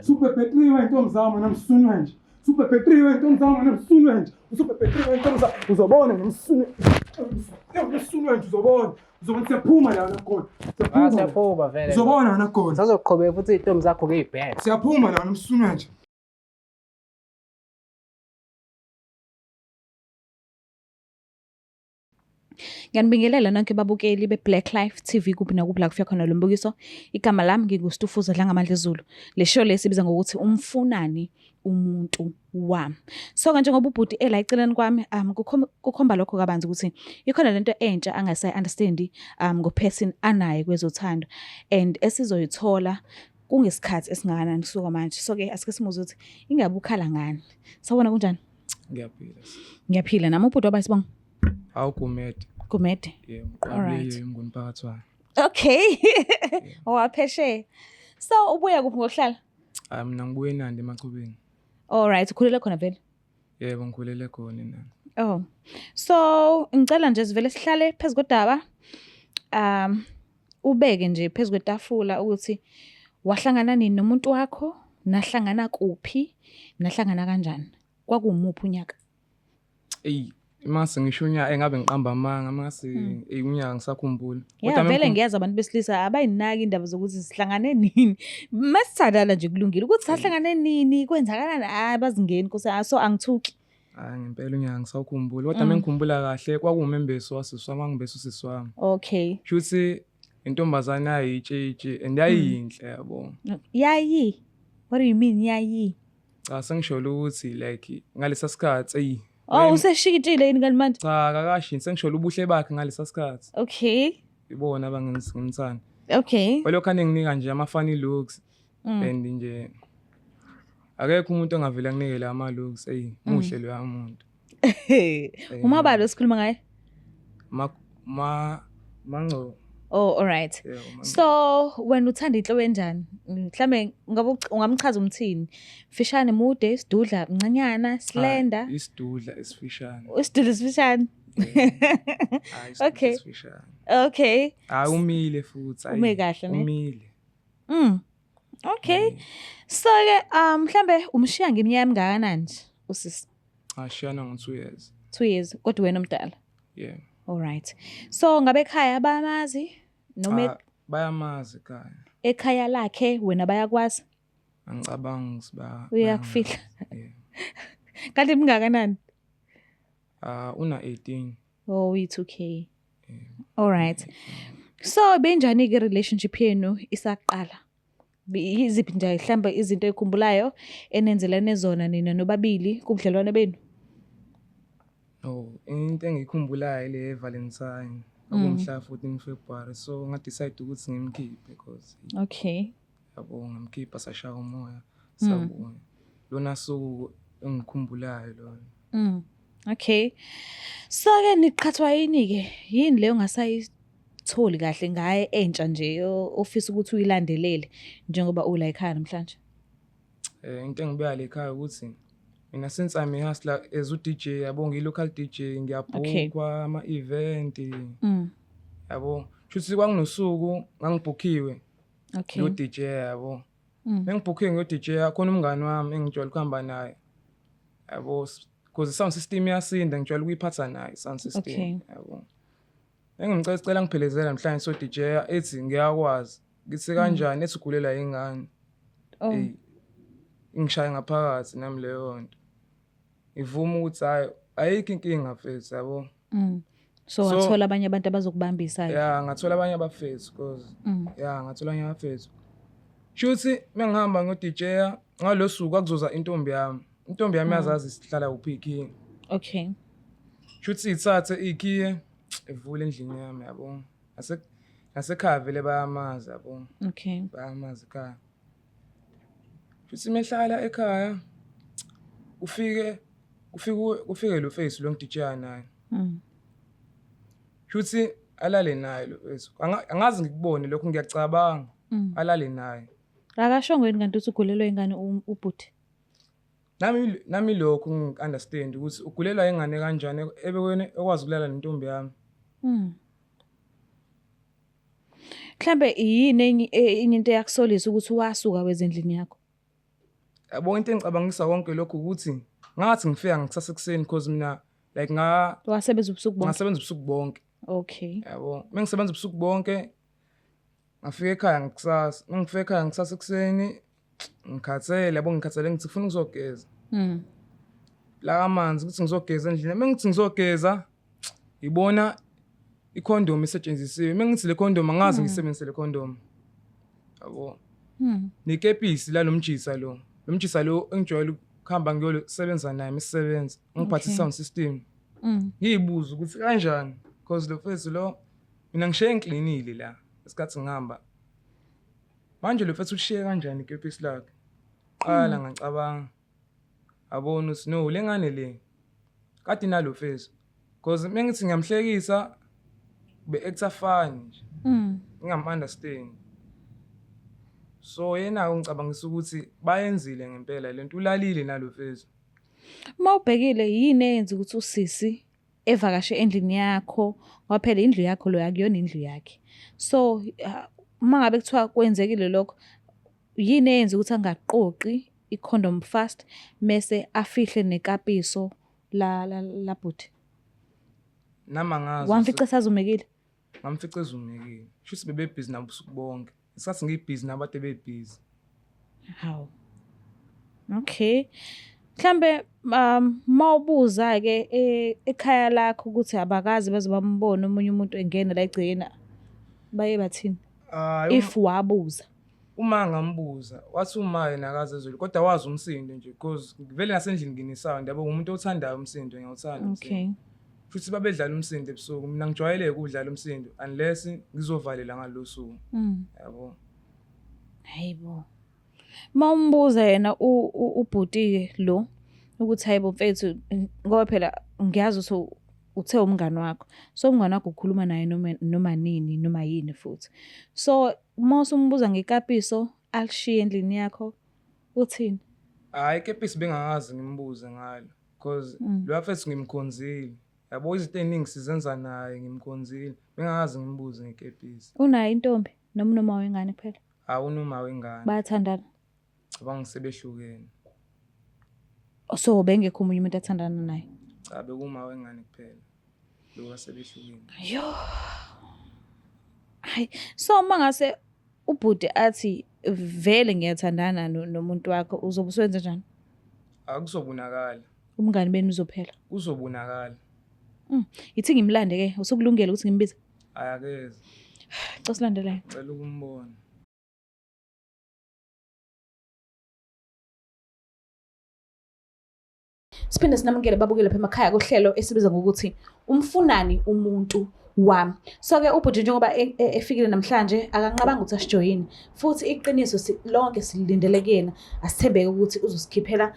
Supephetriwe intombi zami namsunwe nje. Supephetriwe intombi zami namsunwe nje. Supephetriwe intombi zami uzobona namsunwe. Namsunwe nje uzobona. Uzobona siyaphuma la nakhona. Siyaphuma vele. Uzobona nakhona. Sazoqhubeka futhi intombi zakho kuyibheke. Siyaphuma la namsunwe nje. Ngiyanibingelela nonke babukeli be-Black Life TV kuphi nakuphi la kufika khona lo mbukiso. Igama lami nginguStufuza Dlangamandla Zulu. Le show lesibiza ngokuthi umfunani umuntu wami. So njengoba ubhuti ela eceleni kwami kukhomba lokho kabanzi ukuthi ikhona lento entsha angasayi-understand ngo-person anayo kwezothando and esizoyithola kungesikhathi esingakanani kusuka manje. So-ke asike simuze ukuthi ingabe ukhala ngani. Sawubona kunjani? Ngiyaphila. Ngiyaphila. Nami ubhuti wabayisibonga. Awugumede. Gumede. Yebo, mqabiye ngumphakathi wami. Okay. Wapheshe. So ubuya kuphi ngokuhlala? Mina ngibuye eNandi eMachubeni. All right, ukhulele khona vele? Yebo, ngikhulele khona eNandi. Oh. So ngicela nje sivele sihlale phezulu kodaba. Ubeke nje phezulu kwetafula ukuthi wahlangana nini nomuntu wakho, nahlangana kuphi, nahlangana kanjani? Kwakumuphi unyaka? Mase ngisho unyaka engabe ngiqamba amanga mase unyaka ngisakhumbula. Kodwa vele ngiyazi abantu besilisa abayinaki indaba zokuthi sihlangane nini. Masithandana nje kulungile ukuthi sahlangane nini, kwenzakalani bazingeni Nkosi. So angithuki. Ngempela unyaka ngisakhumbula. Kodwa mengikhumbula kahle kwakuwumembeso wasiswa mangibeso siswami. Okay. Shuthi intombazana yayitshitshi and yayinhle yabo. Yayi. What do you mean yayi? Sengisho ukuthi like ngalesa sikhathi useshitile yini kanti manje? Cha kakashini sengisho ubuhle bakhe ngalesa sikhathi. Okay. Ibona abangimthanda. Okay. Balokho anenginika nje ama funny looks and nje akekho umuntu ongavela kunikela ama looks muhle lo umuntu. Uma balo sikhuluma ngaye? Manco. Oh, all right. Yeah, so when uthanda inhlobo enjani? Mhlambe ungamchaza umthini? Fishane, mude, isidudla, mncanyana, slender. Isidudla esifishane. Isidudla esifishane. Okay. Okay. Umile futhi. Ume kahle ne? Umile. Okay. So ke mhlambe umshiya ngeminyaka emingakana nje usisi? Ashiyana ngo2 years. 2 years kodwa wena omdala? Yeah. All right. So ngabe ekhaya bayamazi noma bayamazi ekhaya. Ekhaya lakhe wena bayakwazi? Angicabanga siba. Uyakufihla. Yeah. Kanti mingakanani? Una 18. Oh, uyi-2K. Yeah. All right. So benjani ke relationship yenu isaqala? Iziphi nje mhlamba izinto ekhumbulayo enenzelane zona nina nobabili kubudlelwane benu? Into engikhumbulayo le Valentine ngomhla 14 February so ngadecide ukuthi ngimkhiphe because okay yabo ngamkhipha sashaya umoya sabuya lona so engikhumbulayo lo. Okay. So ke niqhathwa yini leyo ngasayitholi kahle ngaye entsha nje ofisa ukuthi uyilandelele njengoba ula ekhaya namhlanje? Into engibuya la ekhaya ukuthi mina since I'm a hustler as u DJ yabo ngi-local DJ ngiyabhukwa ama-event yabo shuthi kwanginosuku ngangibhukiwe lo DJ yabo ngibhukiwe ngo DJ khona umngani wami engijwayele ukuhamba naye yabo because sound system yasinda ngijwayele ukuyiphatha naye sound system yabo ngicela ngiphelezela namhlanje so DJ ethi ngiyakwazi ngithi kanjani ethi ugulela ingane ngishaya ngaphakathi nami leyo nto ivuma ukuthi ayikho inkinga mfethu yabo. So wathola abanye abantu abazokubambisa. Yeah, ngathola abanye abafethu because ngathola abanye abafethu. Shuthi mengihamba ngo DJ ngalosuku akuzoza intombi yami. Intombi yami yazazi sihlala kuphi ikhiye. Okay. Shuthi ithathe ikhiye evule endlini yami yabo. Asekhaya vele bayamazi yabo. Okay. Bayamazi ekhaya. Shuthi mehlala ekhaya ufike lo face lo DJ naye. Shuthi alale naye lo face. Angazi ngikubone lokho ngiyacabanga. Alale naye. Akashongo yini kanti uthi ugulelwe ingane ubhuti? Nami lokho ngi-understand ukuthi ugulelwa ingane kanjani ebekweni ekwazi ukulala nentombi yami. Mhlambe yini enye into yakusolisa ukuthi wasuka wezendlini yakho? yabo into engicabangisa konke lokho ukuthi ngathi ngifika ngisasekuseni because mina like wasebenza ubusuku bonke. ngasebenza ubusuku bonke. Okay. Yabo mengisebenza ubusuku bonke ngafika ekhaya ngikusasa. Mengifika ekhaya ngisasekuseni ngikhathele yabo ngikhathele ngithi ngifuna ukuzogeza. La amanzi ukuthi ngizogeza endlini. Mengithi ngizogeza ibona i-condom isetshenzisiwe. Mengithi le condom angazi ngisebenzise le condom. Yabo. Nikepisi la nomjisa lo. Nomjisa lo engijwayele ukuhamba ngiyosebenza naye imisebenzi. Ngiphathe sound system. Ngiyibuza ukuthi kanjani because lo mfethu lo mina ngishiye ngiklinile la esikhathi ngihamba. Manje lo mfethu ushiye kanjani ikepisi lakhe? Qala ngacabanga. Abona ukuthi no lengane le. Kade nalo mfethu. Because mengithi ngiyamhlekisa be actor fun nje. Ngingam-understand. So yena ngicabangisa ukuthi bayenzile ngempela lento ulalile nalo mfethu. Mawubhekile yini eyenza ukuthi usisi evakashe endlini yakho ngoba phela indlu yakho lo yakuyona indlu yakhe. So mangabe kuthiwa kwenzekile lokho yini eyenza ukuthi angaqoqi i-condom first mase afihle nekapiso la bhuti. Nama ngazo. Wamfica esazumekile. Ngamfica ezumekile. Shuthi bebe busy nabusuku bonke. Isikhathi ngibusy nabantu bebusy. Hawu. Okay. Mhlambe mawubuza ke ekhaya lakho ukuthi abakazi baze bambone umunye umuntu engena la egcina baye bathini? If wabuza. Uma ngambuza wathi uma yena akaze ezweni kodwa wazi umsindo nje because vele nasendlini nginisound yabo umuntu othandayo umsindo ngiyawuthanda umsindo. Okay. Futhi babedlala umsindo ebusuku mina ngijwayele ukudlala umsindo unless ngizovalela ngalosuku. Yabo. Hayibo. Mawumbuza yena ubhuti lo ukuthi hayibo mfethu ngoba phela ngiyazi ukuthi uthe umngani wakho. So umngani wakho ukhuluma naye noma nini noma yini futhi. So mase umbuza ngekapiso alishiye endlini yakho uthini? Hayi kepisi bengazi ngimbuze ngalo because lo afethu ngimkhonzile. Yabo izinto eziningi sizenza naye ngimkhonzile. Bengazi ngimbuze ngekepisi. Unayo intombi noma wengane kuphela? Awunoma wengane. Bayathandana. Bangisebehlukene. So bengekho umunye umuntu athandana naye. Cha bekuma wengane kuphela. Lo wasebehlukene. Yo. Hayi, so mangase ubhuti athi vele ngiyathandana nomuntu wakho uzobe usenza njani? Akuzobonakala. Umngani beni uzophela. Uzobonakala. Ithi ngimlande ke usukulungela ukuthi ngimbize. Ayakeze. Xa silandelayo. Cela ukumbona. Siphinde sinamukele babukele lapha emakhaya kohlelo esibiza ngokuthi umfunani umuntu wami. So ke ubhuti njengoba efikile namhlanje akanqabanga ukuthi asijoyine futhi iqiniso lonke silindele kuyena asithembeke ukuthi uzosikhiphela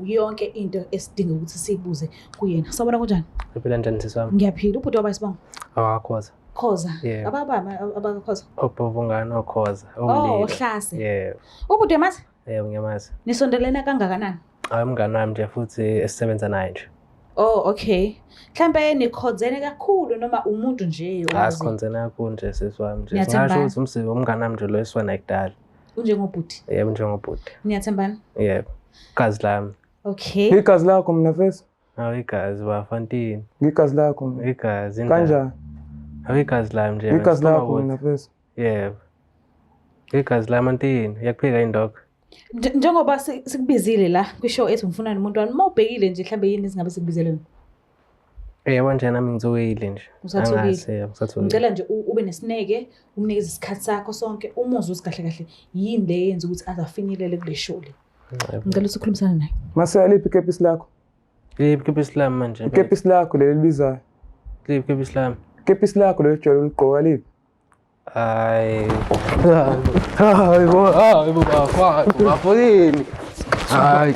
yonke into esidinga ukuthi siyibuze kuyena. Sawubona kanjani? Uphila njani sisi wami? Ngiyaphila. Ubhuti waba isibongo? Akakhoza. Khoza. Yeah. Abakakhoza. Obhovungana okhoza. Ohlase. Yeah. Ubhuti yamazi? Yebo ngiyamazi. Nisondelene kangakanani? Umngani wami nje futhi esisebenza naye nje. Oh okay. Mhlambe nikhonzene kakhulu noma umuntu nje owazi. Asikhonzene kakhulu nje sisi wami nje. Singasho ukuthi umngani wami nje lo esifana ekudala. Unjengobhuti? Yebo njengobhuti. Niyathembana? Yebo. Igazi lami. Okay. Igazi lakho mina mfethu. Igazi bafantini. Igazi lakho. Igazi Kanjani? Igazi lami nje. Igazi lakho mina mfethu. Yebo. Igazi lami antini yakuphika indoko. Njengoba sikubizile la kwishow ethi ngifuna umuntu wami mawubhekile nje mhlambe yini singabe sikubizeleni? Yebo nje nami ngizokuyile nje. Usathukile. Ngicela nje ube nesineke umnikeze isikhathi sakho sonke umuzwe usikahle kahle yini le yenza ukuthi azafinyelele kule show le. Ngicela ukuthi ukhulumisane naye. Mase liphi ikepisi lakho? Liphi ikepisi lami manje? Ikepisi lakho leli libizayo. Liphi ikepisi lami? Ikepisi lakho leli jwayele uligqoka liphi? Hayi bo bafolini. Hayi.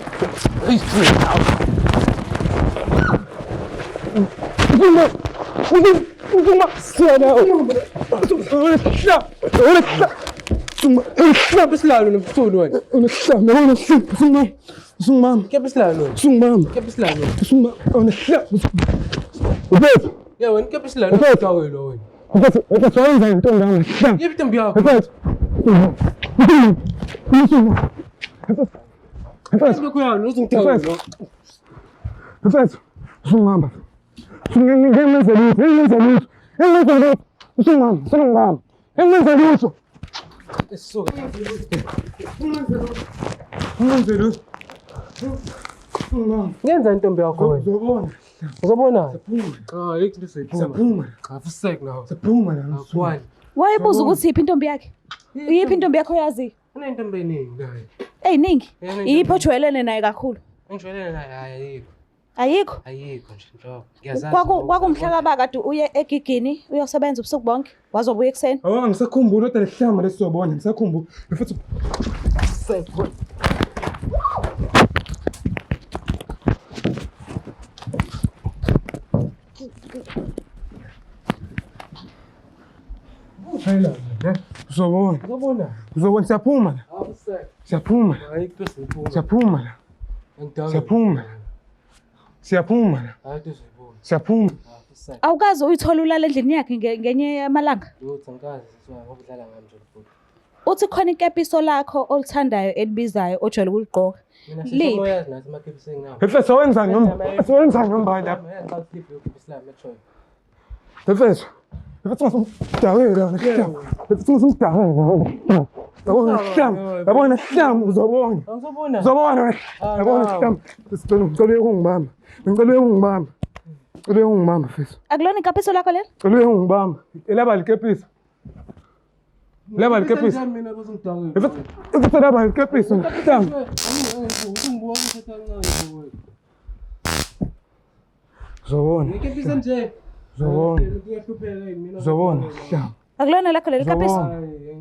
Kepislalo nomfuni wena. Unehlamba unehlamba. Sungmama. Kepislalo. Sungmama. Kepislalo. Sungmama. Unehlamba. Ubethu. Yeah, wena kepislalo utawe lo wena. Ubethu wenza into ngama. Yiphi intombi yakho? Ubethu. Mfethu. Mfethu. Usungihamba. Ngenze lutho. Usungihamba. Ngenze lutho. Ngenze lutho. Ngenza intombi yakho wena. Uzobona. Uzobona? Yikho Siyaphuma. Afusek nawe. Siyaphuma la. Akwani. Wayebuza ukuthi yiphi intombi yakhe? Yiphi intombi yakho yazi? Unentombi eningi naye. Eyiningi. Yiphi ojwayelene naye kakhulu? Engijwayelene naye ayikho. Ayikho? Ayikho nje njengoba. Ngiyazazi. Kwakumhla kabaka kade uye egigini uyosebenza ubusuku bonke wazobuya ekseni. Awu ngisakhumbula kodwa lehlamba lesizobona ngisakhumbula. Mfethu. Uzobona. Uzobona siyaphuma la. Siyaphuma. Ayikho siphuma. Siyaphuma la. Siyaphuma. Siyaphuma la. Ayikho siphuma. Siyaphuma. Afusek. Awukazi uyithola ulala endlini yakhe ngenye yamalanga. Yotha ngikazi ngoba udlala ngami nje futhi. Uthi khona ikepiso lakho olithandayo elibizayo ojwayele ukuligqoka. Mina Liphi? simoyazi nathi emakhepisini nawo. Mfethu wenzani noma? Wenzani noma lapha? Xa uhliphi ukubisela metroid. Mfethu. Mfethu ngisumdawela nesihlamba. Mfethu ngisumdawela. Yabona sihlamba uzobona. Awuzobona? Uzobona. Yabona sihlamba. Ngicela ungibamba. Ngicela ungibamba. Ngicela ungibamba mfethu. Akulona ikepiso lakho leli? Ngicela ungibamba. Elaba likepisa. Laba likepisa. Mina bezongidawela. Mfethu laba likepisa nesihlamba. Uzobona. Ngikepisa nje. Uzobona. Kuyahlupheka mina. Uzobona sihlamba. Akulona lakho leli ikepiso?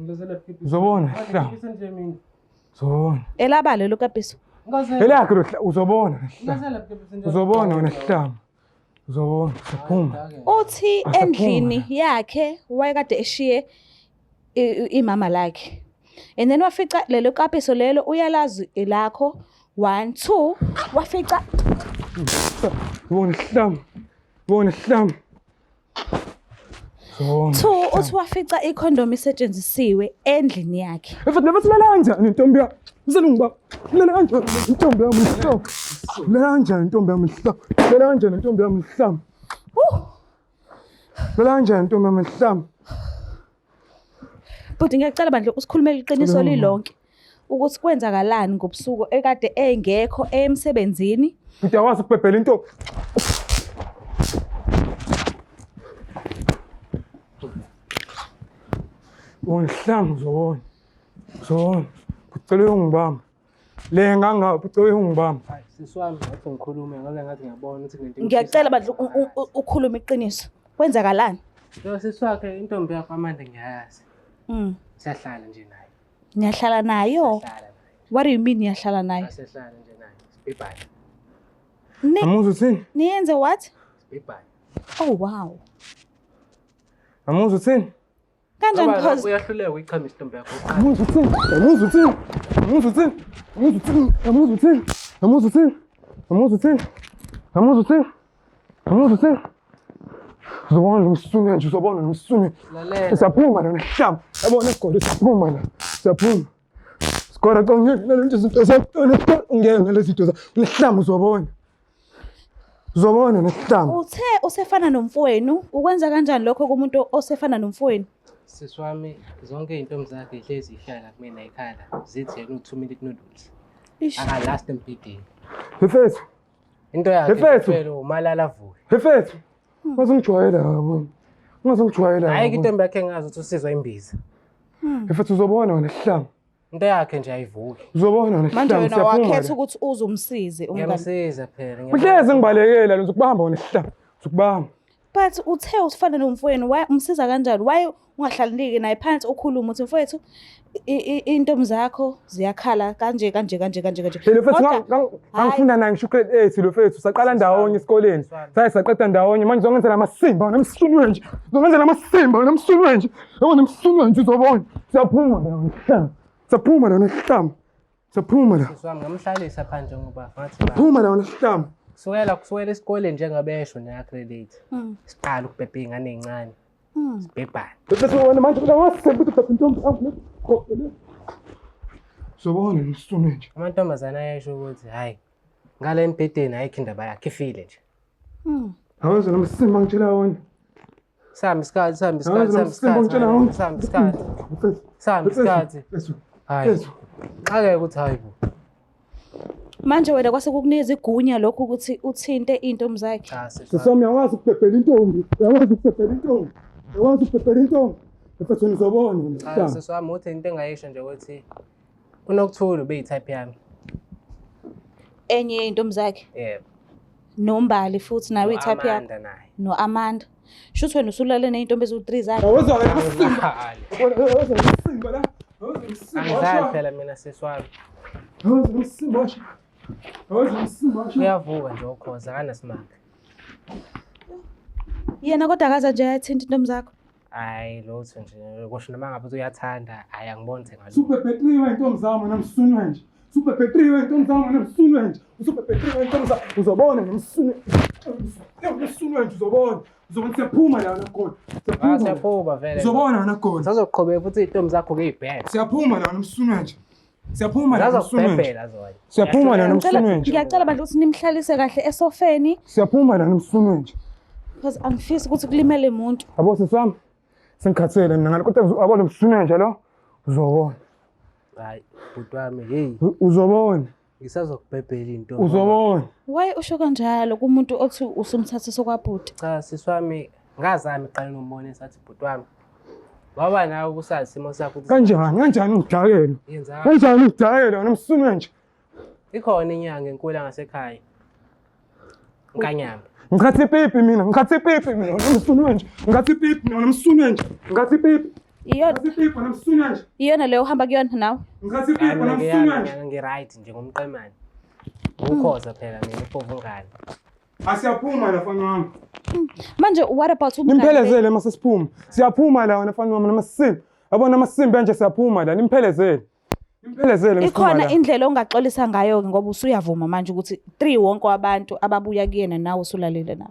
Ngilazela kepisa. Uzobona sihlamba. Ngikepisa nje mina. Uzobona. Elaba lelo kepiso. Ngazela. Elakhe lo uzobona sihlamba. Ngazela kepisa nje. Uzobona wena sihlamba. Uzobona siyaphuma. Uthi endlini yakhe wayekade eshiye imama lakhe. And then wafica lelo kepiso lelo uyalazi ilakho 1 2 wafica Ubona sihlamba. Ubona sihlamba. Uzobona. 2 uthi wafica ikhondomu isetshenzisiwe endlini yakhe. Mfethu laba silala kanjani intombi yakho? Usenungiba. Lala kanjani intombi yami sihlamba. Lala kanjani intombi yami sihlamba. Lala kanjani intombi yami sihlamba. Lala kanjani intombi yami sihlamba. But ngiyacela bandle usikhulumele iqiniso lilonke ukuthi kwenzakalani ngobusuku ekade engekho emsebenzini. Ngiyakwazi ukubhebhela intombi. Ubona sihlamba uzobona. Uzobona. Ucela ungibamba. Le ngangapha ucela ungibamba. Hayi siswami ngathi ngikhulume ngabe ngathi ngiyabona ukuthi ngento. Ngiyacela bandle ukhulume iqiniso. Kwenzakalani? Lo siswakhe intombi yakho amande ngiyayazi. Siyahlala nje naye. Niyahlala nayo? Siyahlala naye. What do you mean niyahlala nayo? Siyahlala nje naye. Sibhibhane. Amuzwa uthini? Niyenze what? Sibhibhane. Oh wow. Amuzwa uthini? Kanjani because uyahluleka uyichama isitombi yakho. Amuzwa uthini? Amuzwa uthini? Amuzwa uthini? Amuzwa uthini? Amuzwa uthini? Amuzwa uthini? Amuzwa uthini? Amuzwa uthini? Amuzwa uthini? Uzobona ngimsune nje uzobona ngimsune. Lalela. Siyaphuma la nesihlamba. Yabona isikole siyaphuma la. Siyaphuma. Sikole qongeke nalento izinto zakho ungena lezi zinto zakho. Nesihlamba uzobona. Uzobona nesihlamba. uthe usefana nomfowenu ukwenza kanjani lokho kumuntu osefana nomfowenu? Siswami zonke izintombi zakhe ihlezi ihlala kumina ekhaya zithi yena u2 minute noodles. Ish. Aka last empidini. Hefethu. Into yakhe Hefethu. phela umalala vuka. Hefethu. Ngazongijwayela yabo. Ngazongijwayela. Hayi intombi yakhe ngazi ukuthi usizwa imbiza. Hefethu uzobona wena sihlamba. Into yakhe nje ayivuki. Uzobona wena Manje sihlamba. wena wakhetha ukuthi uzumsize umngani. Ngiyamsiza phela. Uhlezi ngibalekela lo uzokubamba wena sihlamba. Uzokubamba. But uthe usifana nomfowenu umsiza kanjani? Why ungahlaliki naye phansi ukhuluma uthi mfowethu intombi zakho ziyakhala kanje. Lo fethu ngangifunda naye ngisho grade 8 lo fethu saqala ndawonye esikoleni. Saye saqeda ndawonye manje uzongenzela amasimba wena emsunwe nje. Uzongenzela amasimba wena emsunwe nje. Yabona emsunwe nje uzobona. Siyaphuma la sihlamba. Siyaphuma la sihlamba. Siyaphuma la. Siswami ngamhlalisa phansi ngoba ngathi ba. Phuma la sihlamba. Kusukela esikoleni njengabesho ne-accredit. Siqala ukubhebha ingane ezincane. Sibhebhane. Bese wena manje uyawazi ukuthi ubhebha intombi yakho. Uzobona nomsunu nje. Amantombazane ayesho ukuthi hayi ngale embhedeni ayikho indaba yakhe ifile nje. Awuzwa nomsimba ngitshela wona. Sambi isikhathi. Hayi. Ake ukuthi hayi bo. Manje wena kwase kukunikeza igunya lokho ukuthi uthinte intombi zakhe. Cha Sisami uyakwazi ukubhebhela intombi. Mfethu nizobona. seswami uthi into engayisho nje ukuthi unokuthula ube yi-type yami. Enye intombi zakhe. Yebo. Nombali futhi nawe i-type yakho. Amanda naye. No-Amanda. Shuthi wena usulale ney'ntombi eziwu-3 zakhe. Awuzwa nomsimba. Awuzwa nomsimba la. Angidlali phela mina seswami. Awuzwa nomsimba. Uyavuka nje ukhoza akanasimanga. Yena kodwa akaza nje ayathinta intombi zakho. Hayi lutho nje kusho noma ngabe uyathanda hayi angiboni ukuthi ngalo. Superpetriwe intombi zami nomsunu nje. Superpetriwe intombi zami nomsunu nje. Superpetriwe intombi zami uzobona nomsunu. Nomsunu nje uzobona. Uzobona siyaphuma la nakhona. Siyaphuma vele. Uzobona nakhona. Sazoqhubeka futhi intombi zakho kuyibheka. Siyaphuma la nomsunu nje. Siyaphuma la nomsunu nje. Sizobhebhela zona. Siyaphuma la nomsunu nje. Ngiyacela bandla ukuthi nimhlalise kahle esofeni Siyaphuma la nomsunu nje. because angifisi ukuthi kulimele umuntu. Yabo sesami. Sengikhathele mina ngale kodwa abona nomsunu nje lo. Uzobona. Hayi bhuti wami hey Uzobona. ngisazokubhebhela intombi. Uzobona. Why usho kanjalo kumuntu othi usumthatha sokwabhuti? Cha siswami ngazami iqala nombone sathi bhuti wami. Baba nawe kusazi isimo sakho ukuthi Kanjani ngidakela? yenza Kanjani ngidakela nomsunu nje? ikhona inyanga enkulu ngasekhaya. Nkanyamba. Ngikhathi ipipi mina nomsunu nje. Ngikhathi ipipi nomsunu nje. Ngikhathi ipipi. Nomsunu nje. Iyona leyo uhamba kuyona nawe. Ngikhathi ipipi nomsunu nje. Ngiright nje ngomqemane. Ukhoza phela mina uphovungane. Asiyaphuma la fana wami. Manje what about umngane? Nimphelezele mase siphuma. Siyaphuma la wena fana wami namasimbi. Yabona amasimbi nje siyaphuma la nimphelezele. Nimphelezele Ikhona indlela ongaxolisa ngayo ngoba usuyavuma manje ukuthi 3 wonke wabantu ababuya kuyena nawe usulalele nawe.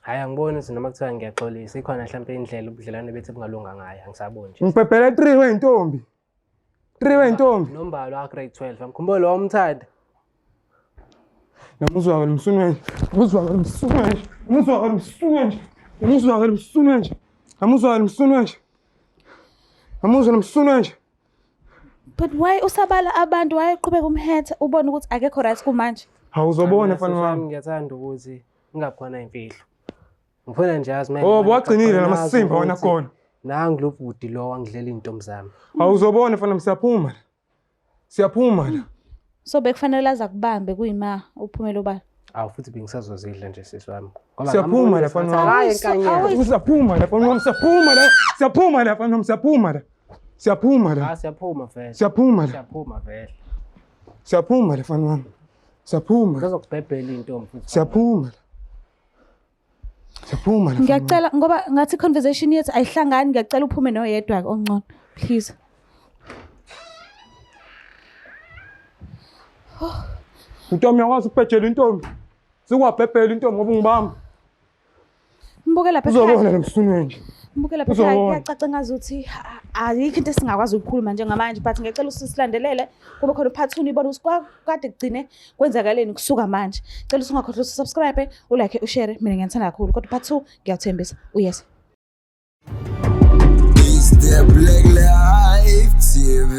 Hayi angiboni ukuthi noma kuthiwa ngiyaxolisa ikhona mhlawumbe indlela ubudlelwane bethu bungalunga ngayo angisaboni nje. Ngibhebhele 3 weyintombi. 3 weyintombi. Nombalo wa grade 12 ngikhumbula lo umthanda. Namuzwa nomsunu nje. Namuzwa nomsunu nje. Namuzwa nomsunu nje. Namuzwa nomsunu nje. Namuzwa nomsunu nje. Namuzwa nomsunu nje. But why usabala abantu wayeqhubeka umhetha ubona ukuthi akekho right kumanje? Awuzobona fana wami. Ngiyathanda ukuthi ingakhona imfihlo. Ngifuna nje yazi manje. Oh wagcinile namasimba wena khona. Nangi lo budi lo wangidlela intombi zami. Awuzobona fana siyaphuma. Siyaphuma la. So bekufanele aza kubambe kuyima uphumela ubala. Awu futhi bengisazozidla nje sisi wami. Siyaphuma la fana wami. Hayi enkanyeni. Siyaphuma la fana wami. Siyaphuma la. Siyaphuma la fana wami. Siyaphuma la. Siyaphuma la. Siyaphuma vele. Siyaphuma la. Siyaphuma vele. Siyaphuma la fana wami. Siyaphuma. Ngizokubhebhela intombi futhi. Siyaphuma la. Siyaphuma la. Ngiyacela ngoba ngathi conversation yethu ayihlangani ngiyacela uphume noyedwa ongcono please. Intombi yakwazi ukubhejela intombi. Sikwabhebhela intombi ngoba ngibamba. Mbuke lapha Uzobona nomsunu nje. Mbuke lapha kuyacaca ngazuthi ayikho into esingakwazi ukukhuluma njengamanje but ngiyacela usisilandelele kube khona part 2 ibona ukuthi kade kugcine kwenzakaleni kusuka manje. Cela usungakhohlwa usubscribe, ulike, ushare. Mina ngiyathanda kakhulu kodwa part 2 ngiyathembisa. Uyes. It's the Black Life TV.